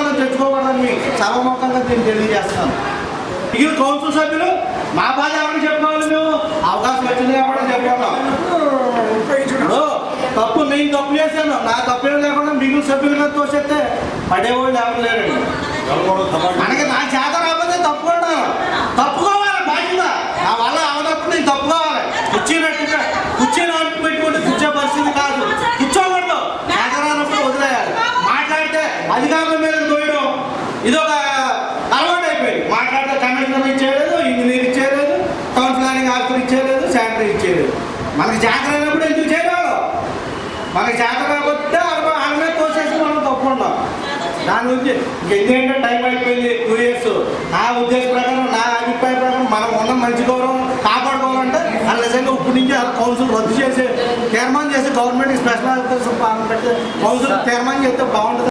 తీర్మానం తెచ్చుకోవాలని మీకు సభముఖంగా నేను తెలియజేస్తాను. మిగిలిన కౌన్సిల్ సభ్యులు మా బాధ ఎవరికి చెప్పుకోవాలి, మేము అవకాశం వచ్చింది కాబట్టి చెప్పుకున్నాం. తప్పు నేను తప్పు చేశాను, నా తప్పు లేకుండా మిగిలిన సభ్యులతో తోసేస్తే పడేవాళ్ళు ఎవరు లేరండి. మనకి నా చేత రాకపోతే తప్పుకున్నాను, తప్పుకోవాలి బాధ్యత. నా వల్ల అవనప్పుడు నేను తప్పుకోవాలి. కూర్చున్నట్టుగా కూర్చొని పెట్టుకుంటే కూర్చో పరిస్థితి కాదు, కూర్చోకూడదు. చేత రానప్పుడు వదిలేయాలి. మాట్లాడితే అధికారుల మీద తోయడం ఇదొక అలవాటు అయిపోయింది. మాట్లాడితే కమిషనర్ ఇచ్చేయలేదు, ఇంజనీర్ ఇచ్చేయలేదు, టౌన్ ప్లానింగ్ ఆఫీసర్ ఇచ్చేయలేదు, శానిటరీ ఇచ్చేయలేదు. మనకి జాతర అయినప్పుడు ఎందుకు చేయలేదు? మనకి జాతర రాకపోతే వాళ్ళ మీద తోసేసి మనం తప్పుకున్నాం. దాని గురించి ఎందుకంటే టైం అయిపోయింది, 2 years. నా ఉద్దేశ ప్రకారం, నా అభిప్రాయ ప్రకారం మనం ఉన్న మంచి గౌరవం కాపాడుకోవాలంటే వాళ్ళు నిజంగా ఇప్పటి నుంచి కౌన్సిల్ రద్దు చేసి తీర్మానం చేసి గవర్నమెంట్ స్పెషల్ ఆఫీసర్ కౌన్సిల్ తీర్మానం చేస్తే బాగుంటుంది.